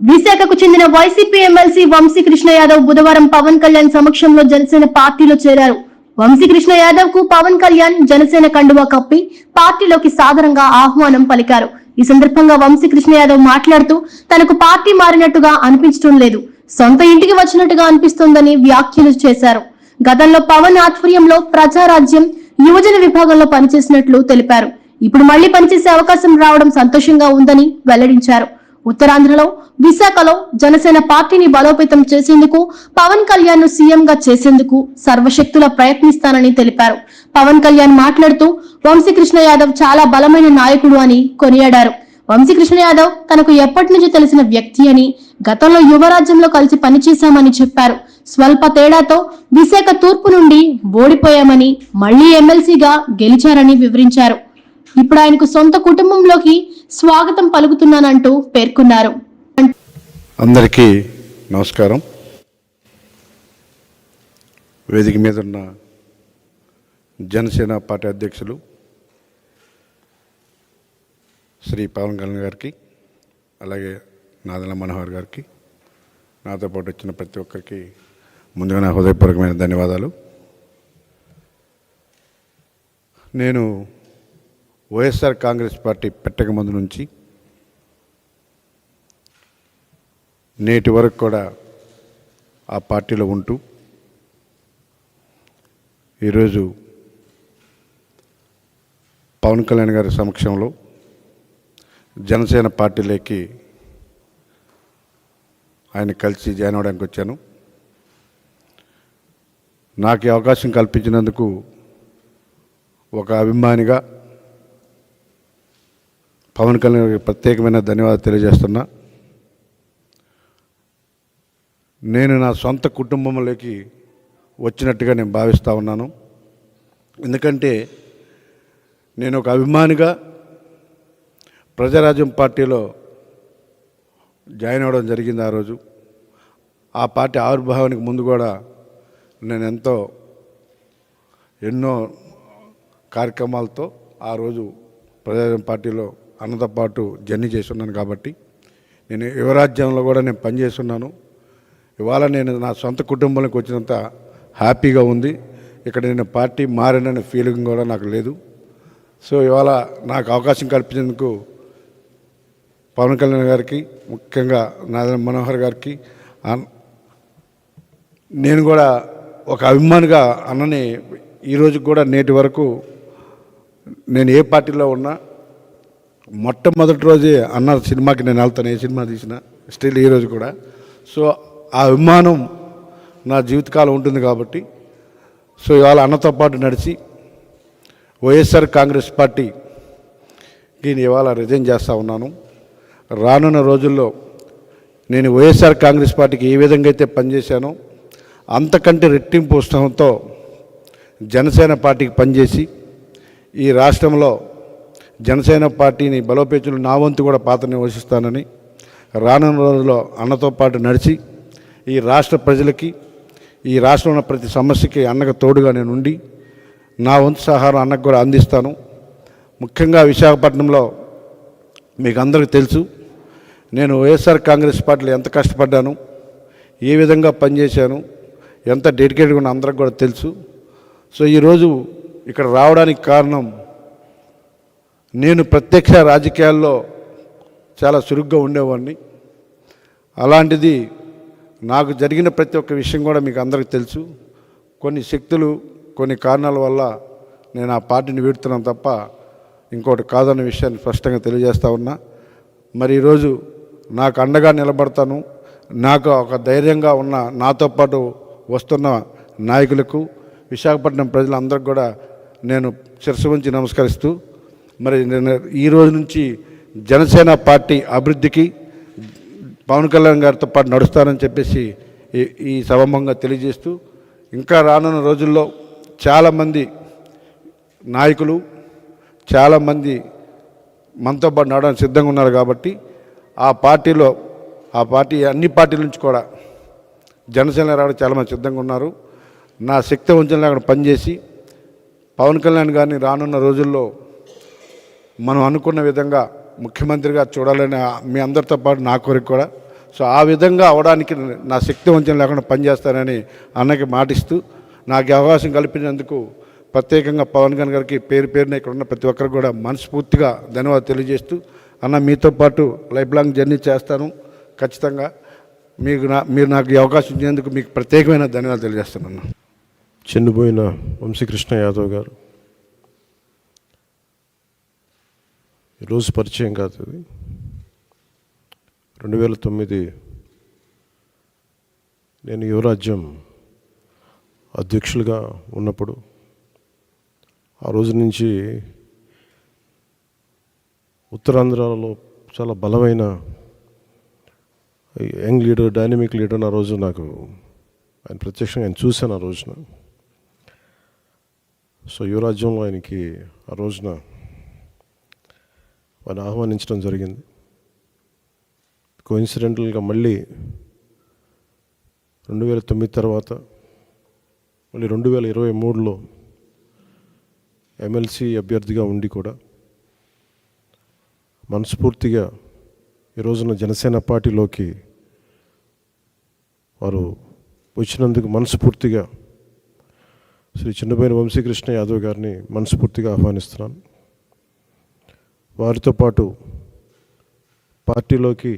విశాఖకు చెందిన YCP MLC Vamsikrishna Yadav బుధవారం పవన్ కళ్యాణ్ సమక్షంలో జనసేన పార్టీలో చేరారు. వంశీకృష్ణ యాదవ్ కు పవన్ కళ్యాణ్ జనసేన కండువా కప్పి పార్టీలోకి సాదరంగా ఆహ్వానం పలికారు. ఈ సందర్భంగా వంశీకృష్ణ యాదవ్ మాట్లాడుతూ తనకు పార్టీ మారినట్టుగా అనిపించడం లేదు, సొంత ఇంటికి వచ్చినట్టుగా అనిపిస్తోందని వ్యాఖ్యలు చేశారు. గతంలో పవన్ ఆధ్వర్యంలో ప్రజారాజ్యం యువజన విభాగంలో పనిచేసినట్లు తెలిపారు. ఇప్పుడు మళ్లీ పనిచేసే అవకాశం రావడం సంతోషంగా ఉందని వెల్లడించారు. ఉత్తరాంధ్రలో విశాఖలో జనసేన పార్టీని బలోపేతం చేసేందుకు పవన్ కళ్యాణ్ ను సీఎం గా చేసేందుకు సర్వశక్తులా ప్రయత్నిస్తానని తెలిపారు. పవన్ కళ్యాణ్ మాట్లాడుతూ వంశీకృష్ణ యాదవ్ చాలా బలమైన నాయకుడు అని కొనియాడారు. వంశీకృష్ణ యాదవ్ తనకు ఎప్పటి నుంచి తెలిసిన వ్యక్తి అని, గతంలో యువరాజ్యంలో కలిసి పనిచేశామని చెప్పారు. స్వల్ప తేడాతో విశాఖ తూర్పు నుండి ఓడిపోయామని, మళ్లీ ఎమ్మెల్సీగా గెలిచారని వివరించారు. ఇప్పుడు ఆయనకు సొంత కుటుంబంలోకి స్వాగతం పలుకుతున్నానంటూ పేర్కొన్నారు. అందరికీ నమస్కారం. వేదిక మీద ఉన్న జనసేన పార్టీ అధ్యక్షులు శ్రీ పవన్ కళ్యాణ్ గారికి, అలాగే నాదెళ్ల మనోహర్ గారికి, నాతో పాటు వచ్చిన ప్రతి ఒక్కరికి ముందుగా నా హృదయపూర్వకమైన ధన్యవాదాలు. నేను వైఎస్ఆర్ కాంగ్రెస్ పార్టీ పెట్టక ముందు నుంచి నేటి వరకు కూడా ఆ పార్టీలో ఉంటూ ఈరోజు పవన్ కళ్యాణ్ గారి సమక్షంలో జనసేన పార్టీలోకి ఆయన కలిసి జాయిన్ అవ్వడానికి వచ్చాను. నాకు ఈ అవకాశం కల్పించినందుకు ఒక అభిమానిగా పవన్ కళ్యాణ్ గారికి ప్రత్యేకమైన ధన్యవాదాలు తెలియజేస్తున్నా. నేను నా సొంత కుటుంబంలోకి వచ్చినట్టుగా నేను భావిస్తూ ఉన్నాను. ఎందుకంటే నేను ఒక అభిమానిగా ప్రజారాజ్యం పార్టీలో జాయిన్ అవ్వడం జరిగింది. ఆ రోజు ఆ పార్టీ ఆవిర్భావానికి ముందు కూడా నేను ఎన్నో కార్యక్రమాలతో ఆ రోజు ప్రజారాజ్యం పార్టీలో అన్నతో పాటు జర్నీ చేస్తున్నాను. కాబట్టి నేను యువరాజ్యంలో కూడా నేను పనిచేస్తున్నాను. ఇవాళ నేను నా సొంత కుటుంబంలోకి వచ్చినంత హ్యాపీగా ఉంది. ఇక్కడ నేను పార్టీ మారిననే ఫీలింగ్ కూడా నాకు లేదు. సో ఇవాళ నాకు అవకాశం కల్పించేందుకు పవన్ కళ్యాణ్ గారికి, ముఖ్యంగా నాదెళ్ల మనోహర్ గారికి, నేను కూడా ఒక అభిమానిగా అన్నని ఈరోజు కూడా నేటి వరకు నేను ఏ పార్టీలో ఉన్నా మొట్టమొదటి రోజే అన్న సినిమాకి నేను వెళ్తాను, ఏ సినిమా తీసినా స్టిల్ ఈరోజు కూడా. సో ఆ అభిమానం నా జీవితకాలం ఉంటుంది. కాబట్టి సో ఇవాళ అన్నతో పాటు నడిచి వైఎస్ఆర్ కాంగ్రెస్ పార్టీకి ఇవాళ రిజైన్ చేస్తూ ఉన్నాను. రానున్న రోజుల్లో నేను వైఎస్ఆర్ కాంగ్రెస్ పార్టీకి ఏ విధంగా అయితే పనిచేశానో అంతకంటే రెట్టింపు ఉత్సాహంతో జనసేన పార్టీకి పనిచేసి ఈ రాష్ట్రంలో జనసేన పార్టీని బలోపేతులు నా వంతు కూడా పాత్రని పోషిస్తానని, రానున్న రోజుల్లో అన్నతో పాటు నడిచి ఈ రాష్ట్ర ప్రజలకి, ఈ రాష్ట్రంలో ఉన్న ప్రతి సమస్యకి అన్నకు తోడుగా నేను ఉండి నా వంతు సహారం అన్నకు కూడా అందిస్తాను. ముఖ్యంగా విశాఖపట్నంలో మీకు అందరికీ తెలుసు, నేను వైఎస్ఆర్ కాంగ్రెస్ పార్టీలో ఎంత కష్టపడ్డాను, ఏ విధంగా పనిచేశాను, ఎంత డెడికేట్గా ఉన్న అందరికి కూడా తెలుసు. సో ఈరోజు ఇక్కడ రావడానికి కారణం, నేను ప్రత్యక్ష రాజకీయాల్లో చాలా చురుగ్గా ఉండేవాడిని. అలాంటిది నాకు జరిగిన ప్రతి ఒక్క విషయం కూడా మీకు అందరికీ తెలుసు. కొన్ని శక్తులు, కొన్ని కారణాల వల్ల నేను ఆ పార్టీని వీడుతున్నాను తప్ప ఇంకోటి కాదన్న విషయాన్ని స్పష్టంగా తెలియజేస్తూ ఉన్నా. మరి ఈరోజు నాకు అండగా నిలబడతాను. నాకు ఒక ధైర్యంగా ఉన్న నాతో పాటు వస్తున్న నాయకులకు, విశాఖపట్నం ప్రజలందరికీ కూడా నేను శిరస్సు వంచి నమస్కరిస్తూ, మరి నేను ఈ రోజు నుంచి జనసేన పార్టీ అభివృద్ధికి పవన్ కళ్యాణ్ గారితో పాటు నడుస్తానని చెప్పేసి ఈ సభంగా తెలియజేస్తూ, ఇంకా రానున్న రోజుల్లో చాలామంది నాయకులు, చాలామంది మనతో పాటు నడవడానికి సిద్ధంగా ఉన్నారు. కాబట్టి ఆ పార్టీ అన్ని పార్టీల నుంచి కూడా జనసేన రావడం చాలామంది సిద్ధంగా ఉన్నారు. నా శక్తి వంచనలో అక్కడ పనిచేసి పవన్ కళ్యాణ్ గారిని రానున్న రోజుల్లో మనం అనుకున్న విధంగా ముఖ్యమంత్రిగా చూడాలని మీ అందరితో పాటు నా కోరిక కూడా. సో ఆ విధంగా అవడానికి నా శక్తి వంచన లేకుండా పనిచేస్తానని అన్నకి మాటిస్తూ నాకు ఈ అవకాశం కల్పించినందుకు ప్రత్యేకంగా పవన్ కళ్యాణ్ గారికి పేరున ఇక్కడ ఉన్న ప్రతి ఒక్కరికి కూడా మనస్ఫూర్తిగా ధన్యవాదాలు తెలియజేస్తూ అన్న మీతో పాటు లైఫ్ లాంగ్ జర్నీ చేస్తాను ఖచ్చితంగా. మీరు నాకు ఈ అవకాశం ఇచ్చినందుకు మీకు ప్రత్యేకమైన ధన్యవాదాలు తెలియజేస్తున్నాను. చనిపోయిన వంశీకృష్ణ యాదవ్ గారు ఈరోజు పరిచయం కాదు, ఇది 2009 నేను యువరాజ్యం అధ్యక్షులుగా ఉన్నప్పుడు ఆ రోజు నుంచి ఉత్తరాంధ్రలో చాలా బలమైన యంగ్ లీడర్, డైనమిక్ లీడర్. ఆ రోజు నాకు ఆయన ప్రత్యక్షంగా ఆయన చూశాను ఆ రోజున. సో యువరాజ్యంలో ఆయనకి ఆ రోజున వారిని ఆహ్వానించడం జరిగింది. కోఇన్సిడెంటల్గా మళ్ళీ 2009 తర్వాత మళ్ళీ 2023లో ఎమ్మెల్సీ అభ్యర్థిగా ఉండి కూడా మనస్ఫూర్తిగా ఈ రోజున జనసేన పార్టీలోకి వారు వచ్చినందుకు మనస్ఫూర్తిగా శ్రీ చిన్నబోయిన వంశీకృష్ణ యాదవ్ గారిని మనస్ఫూర్తిగా ఆహ్వానిస్తున్నాను. వారితో పాటు పార్టీలోకి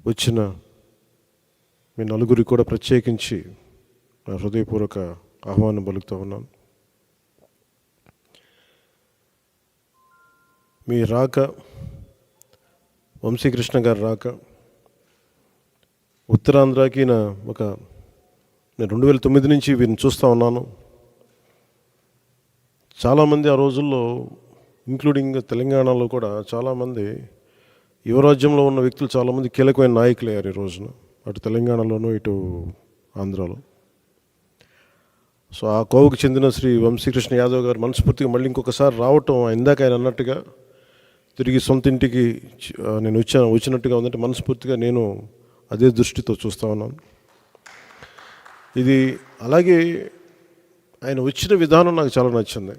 వచ్చిన మీ నలుగురికి కూడా ప్రత్యేకించి నా హృదయపూర్వక ఆహ్వానం పలుకుతూ ఉన్నాను. మీ రాక, వంశీకృష్ణ గారి రాక ఉత్తరాంధ్రకి నేను 2009 నుంచి వీరిని చూస్తూ ఉన్నాను. చాలామంది ఆ రోజుల్లో ఇంక్లూడింగ్ తెలంగాణలో కూడా చాలామంది యువరాజ్యంలో ఉన్న వ్యక్తులు చాలామంది కీలకమైన నాయకులు అయ్యారు ఈ రోజున, అటు తెలంగాణలోనూ ఇటు ఆంధ్రాలో. సో ఆ కోవకు చెందిన శ్రీ వంశీకృష్ణ యాదవ్ గారు మనస్ఫూర్తిగా మళ్ళీ ఇంకొకసారి రావటం, ఇందాక ఆయన అన్నట్టుగా తిరిగి సొంత ఇంటికి నేను వచ్చినట్టుగా ఉందంటే మనస్ఫూర్తిగా నేను అదే దృష్టితో చూస్తూ ఉన్నాను. ఇది అలాగే ఆయన వచ్చిన విధానం నాకు చాలా నచ్చింది.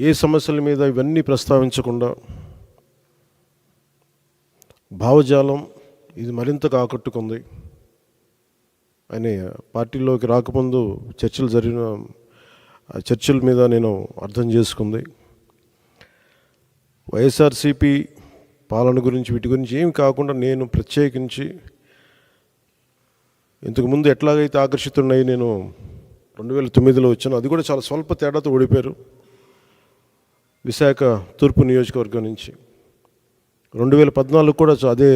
ఏ సమస్యల మీద ఇవన్నీ ప్రస్తావించకుండా భావజాలం ఇది మరింతగా ఆకట్టుకుంది. ఆయన పార్టీలోకి రాకముందు చర్చల మీద నేను అర్థం చేసుకుంది. వైఎస్ఆర్సీపీ పాలన గురించి వీటి గురించి ఏమి కాకుండా నేను ప్రత్యేకించి ఇంతకుముందు ఎట్లాగైతే ఆకర్షితున్నాయి నేను 2009లో వచ్చాను, అది కూడా చాలా స్వల్ప తేడాతో ఓడిపోయారు విశాఖ తూర్పు నియోజకవర్గం నుంచి. 2014 కూడా అదే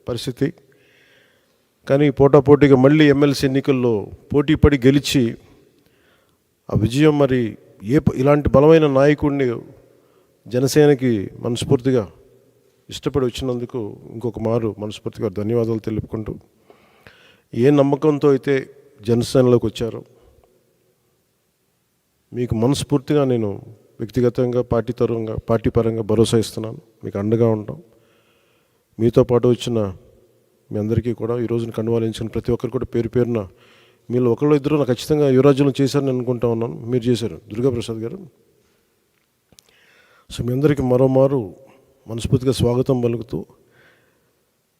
పరిస్థితి. కానీ పోటాపోటీగా మళ్ళీ ఎమ్మెల్సీ ఎన్నికల్లో పోటీ పడి గెలిచి ఆ విజయం మరి ఇలాంటి బలమైన నాయకుడిని జనసేనకి మనస్ఫూర్తిగా ఇష్టపడి వచ్చినందుకు ఇంకొక మారు మనస్ఫూర్తిగా ధన్యవాదాలు తెలుపుకుంటూ, ఏ నమ్మకంతో అయితే జనసేనలోకి వచ్చారో మీకు మనస్ఫూర్తిగా నేను వ్యక్తిగతంగా పార్టీ పరంగా భరోసా ఇస్తున్నాను. మీకు అండగా ఉంటాం. మీతో పాటు వచ్చిన మీ అందరికీ కూడా ఈ రోజున కండువాలించిన ప్రతి ఒక్కరు కూడా పేరున మీరు ఒకళ్ళు ఇద్దరు నాకు ఖచ్చితంగా యువరాజ్యంలో చేశారని అనుకుంటా ఉన్నాను. మీరు చేశారు, దుర్గాప్రసాద్ గారు. సో మీ అందరికీ మరోమారు మనస్ఫూర్తిగా స్వాగతం పలుకుతూ,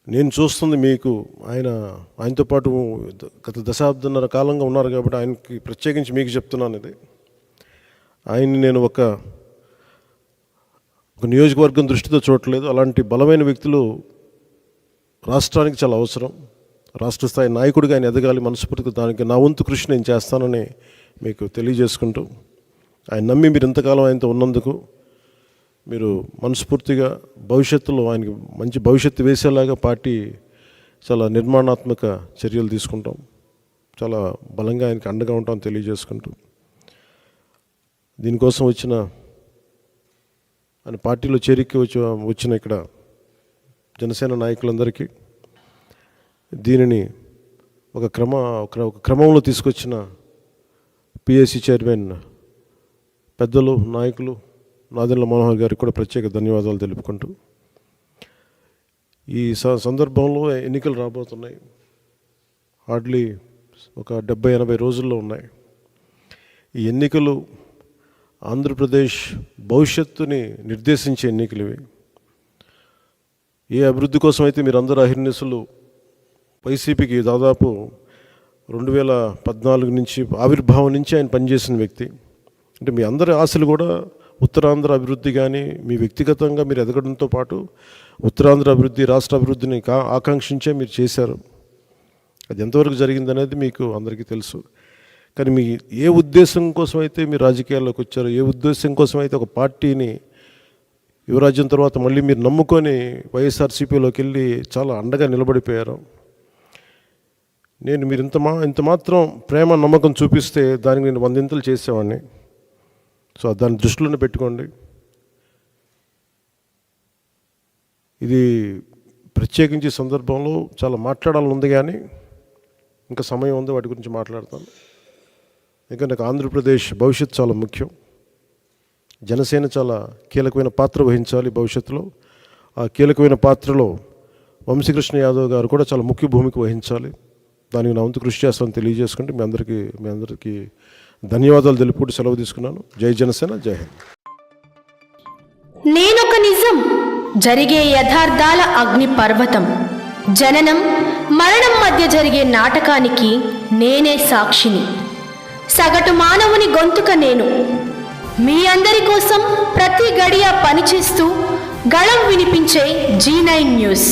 నేను చూస్తుంది మీకు ఆయనతో పాటు గత దశాబ్దన్నర కాలంగా ఉన్నారు కాబట్టి ఆయనకి ప్రత్యేకించి మీకు చెప్తున్నాను. ఇది ఆయన్ని నేను ఒక నియోజకవర్గం దృష్టితో చూడట్లేదు. అలాంటి బలమైన వ్యక్తులు రాష్ట్రానికి చాలా అవసరం. రాష్ట్ర స్థాయి నాయకుడిగా ఆయన ఎదగాలి. మనస్ఫూర్తిగా దానికి నా వంతు కృషి నేను చేస్తానని మీకు తెలియజేసుకుంటూ, ఆయన నమ్మి మీరు ఇంతకాలం ఆయనతో ఉన్నందుకు మీరు మనస్ఫూర్తిగా భవిష్యత్తులో ఆయనకి మంచి భవిష్యత్తు వేసేలాగా పార్టీ చాలా నిర్మాణాత్మక చర్యలు తీసుకుంటాం. చాలా బలంగా ఆయనకి అండగా ఉంటాం తెలియజేసుకుంటూ, దీనికోసం ఆయన పార్టీలో చేరిక వచ్చిన ఇక్కడ జనసేన నాయకులందరికీ, దీనిని ఒక క్రమంలో తీసుకొచ్చిన పిఎస్సి చైర్మన్ పెద్దలు నాయకులు నాదెండ్ల మనోహర్ గారికి కూడా ప్రత్యేక ధన్యవాదాలు తెలుపుకుంటూ, ఈ సందర్భంలో ఎన్నికలు రాబోతున్నాయి. హార్డ్లీ ఒక 70-80 రోజుల్లో ఉన్నాయి. ఈ ఎన్నికలు ఆంధ్రప్రదేశ్ భవిష్యత్తుని నిర్దేశించే ఎన్నికలు ఇవి. ఏ అభివృద్ధి కోసం అయితే మీరు అందరూ అహిర్నిశలు వైసీపీకి దాదాపు 2014 నుంచి ఆవిర్భావం నుంచి ఆయన పనిచేసిన వ్యక్తి. అంటే మీ అందరి ఆశలు కూడా ఉత్తరాంధ్ర అభివృద్ధి కానీ మీ వ్యక్తిగతంగా మీరు ఎదగడంతో పాటు ఉత్తరాంధ్ర అభివృద్ధి, రాష్ట్ర అభివృద్ధిని ఆకాంక్షించే మీరు చేశారు. అది ఎంతవరకు జరిగిందనేది మీకు అందరికీ తెలుసు. కానీ మీ ఏ ఉద్దేశం కోసం అయితే మీరు రాజకీయాల్లోకి వచ్చారో, ఏ ఉద్దేశం కోసం అయితే ఒక పార్టీని యువరాజ్యం తర్వాత మళ్ళీ మీరు నమ్ముకొని వైఎస్ఆర్సీపీలోకి వెళ్ళి చాలా అండగా నిలబడిపోయారు. నేను మీరు ఇంత మాత్రం ప్రేమ నమ్మకం చూపిస్తే దానికి నేను 100 చేసేవాడిని. సో దాన్ని దృష్టిలోనే పెట్టుకోండి. ఇది ప్రత్యేకించి సందర్భంలో చాలా మాట్లాడాలని ఉంది, కానీ ఇంకా సమయం ఉంది, వాటి గురించి మాట్లాడతాను. ఇంకా నాకు ఆంధ్రప్రదేశ్ భవిష్యత్తు చాలా ముఖ్యం. జనసేన చాలా కీలకమైన పాత్ర వహించాలి భవిష్యత్తులో. ఆ కీలకమైన పాత్రలో వంశీకృష్ణ యాదవ్ గారు కూడా చాలా ముఖ్య భూమిక వహించాలి. దానికి నా వంతు కృషి చేస్తానని తెలియజేసుకుంటే మీ అందరికీ ధన్యవాదాలు తెలుపుకుంటూ సెలవు తీసుకున్నాను. జై జనసేన, జై హింద్. నేనొక నిజం, జరిగే యథార్థాల అగ్ని పర్వతం. జననం మరణం మధ్య జరిగే నాటకానికి నేనే సాక్షిని. సగటు మానవుని గొంతుక నేను. మీ అందరి కోసం ప్రతి గడియ పనిచేస్తూ గళం వినిపించే G9 న్యూస్.